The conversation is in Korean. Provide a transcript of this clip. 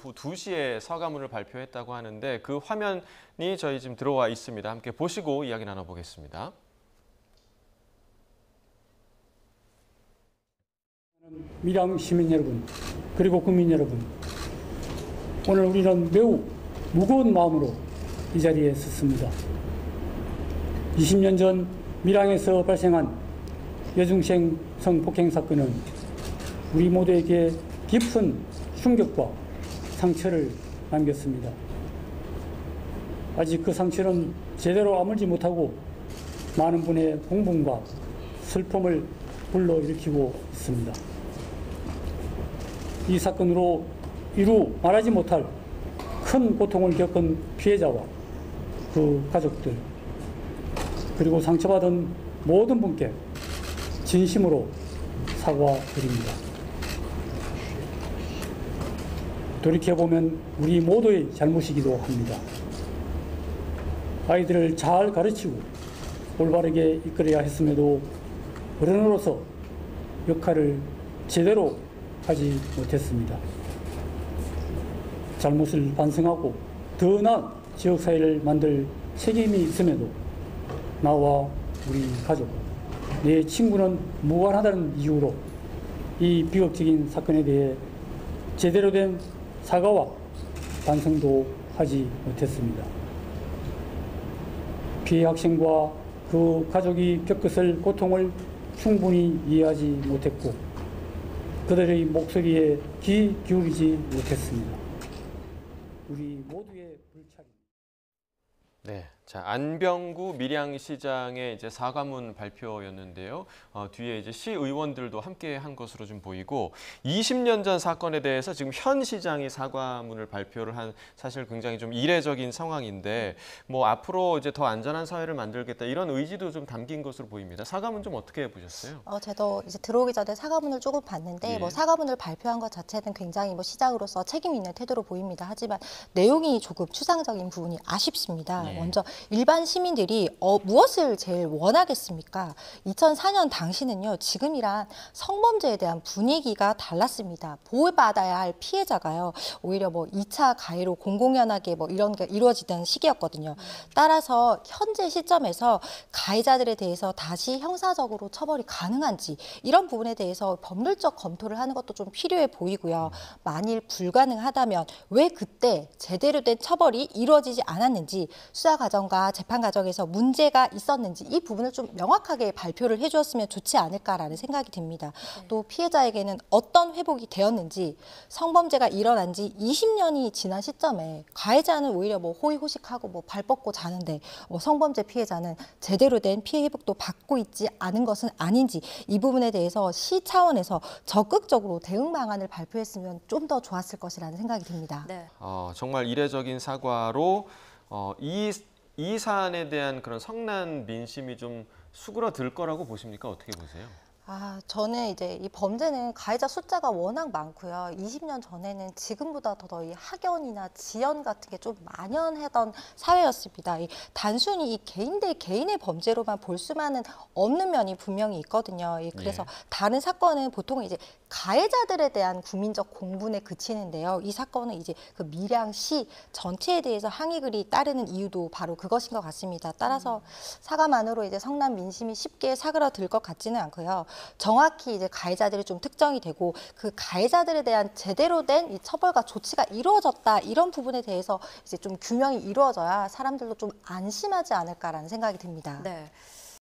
오후 2시에 사과문을 발표했다고 하는데 그 화면이 저희 지금 들어와 있습니다. 함께 보시고 이야기 나눠보겠습니다. 밀양 시민 여러분, 그리고 국민 여러분, 오늘 우리는 매우 무거운 마음으로 이 자리에 섰습니다. 20년 전 밀양에서 발생한 여중생 성폭행 사건은 우리 모두에게 깊은 충격과 상처를 남겼습니다. 아직 그 상처는 제대로 아물지 못하고 많은 분의 공분과 슬픔을 불러일으키고 있습니다. 이 사건으로 이루 말하지 못할 큰 고통을 겪은 피해자와 그 가족들, 그리고 상처받은 모든 분께 진심으로 사과드립니다. 돌이켜보면 우리 모두의 잘못이기도 합니다. 아이들을 잘 가르치고 올바르게 이끌어야 했음에도 어른으로서 역할을 제대로 하지 못했습니다. 잘못을 반성하고 더 나은 지역사회를 만들 책임이 있음에도 나와 우리 가족, 내 친구는 무관하다는 이유로 이 비극적인 사건에 대해 제대로 된 사과와 반성도 하지 못했습니다. 피해 학생과 그 가족이 겪었을 고통을 충분히 이해하지 못했고 그들의 목소리에 귀 기울이지 못했습니다. 우리 모두의 불찰입니다. 네, 자 안병구 밀양시장의 이제 사과문 발표였는데요. 뒤에 이제 시의원들도 함께 한 것으로 좀 보이고 20년 전 사건에 대해서 지금 현 시장이 사과문을 발표를 한 사실 굉장히 좀 이례적인 상황인데 뭐 앞으로 이제 더 안전한 사회를 만들겠다 이런 의지도 좀 담긴 것으로 보입니다. 사과문 좀 어떻게 보셨어요? 저도 이제 들어오기 전에 사과문을 조금 봤는데 예. 뭐 사과문을 발표한 것 자체는 굉장히 뭐 시장으로서 책임 있는 태도로 보입니다. 하지만 내용이 조금 추상적인 부분이 아쉽습니다. 예. 먼저 일반 시민들이 무엇을 제일 원하겠습니까? 2004년 당시는요, 지금이란 성범죄에 대한 분위기가 달랐습니다. 보호받아야 할 피해자가요, 오히려 뭐 2차 가해로 공공연하게 뭐 이런 게 이루어지던 시기였거든요. 따라서 현재 시점에서 가해자들에 대해서 다시 형사적으로 처벌이 가능한지 이런 부분에 대해서 법률적 검토를 하는 것도 좀 필요해 보이고요. 만일 불가능하다면 왜 그때 제대로 된 처벌이 이루어지지 않았는지 수사 과정과 재판 과정에서 문제가 있었는지 이 부분을 좀 명확하게 발표를 해주었으면 좋지 않을까라는 생각이 듭니다. 네. 또 피해자에게는 어떤 회복이 되었는지 성범죄가 일어난 지 20년이 지난 시점에 가해자는 오히려 뭐 호의호식하고 뭐 발 뻗고 자는데 성범죄 피해자는 제대로 된 피해 회복도 받고 있지 않은 것은 아닌지 이 부분에 대해서 시 차원에서 적극적으로 대응 방안을 발표했으면 좀 더 좋았을 것이라는 생각이 듭니다. 네. 정말 이례적인 사과로 이 사안에 대한 그런 성난 민심이 좀 수그러들 거라고 보십니까? 어떻게 보세요? 저는 이제 이 범죄는 가해자 숫자가 워낙 많고요. 20년 전에는 지금보다 더 이 학연이나 지연 같은 게 좀 만연하던 사회였습니다. 단순히 이 개인 대 개인의 범죄로만 볼 수만은 없는 면이 분명히 있거든요. 그래서 네. 다른 사건은 보통 이제 가해자들에 대한 국민적 공분에 그치는데요. 이 사건은 이제 그 밀양시 전체에 대해서 항의글이 따르는 이유도 바로 그것인 것 같습니다. 따라서 사과만으로 이제 성난 민심이 쉽게 사그러들 것 같지는 않고요. 정확히 이제 가해자들이 좀 특정이 되고 그 가해자들에 대한 제대로 된 이 처벌과 조치가 이루어졌다 이런 부분에 대해서 이제 좀 규명이 이루어져야 사람들도 좀 안심하지 않을까라는 생각이 듭니다. 네.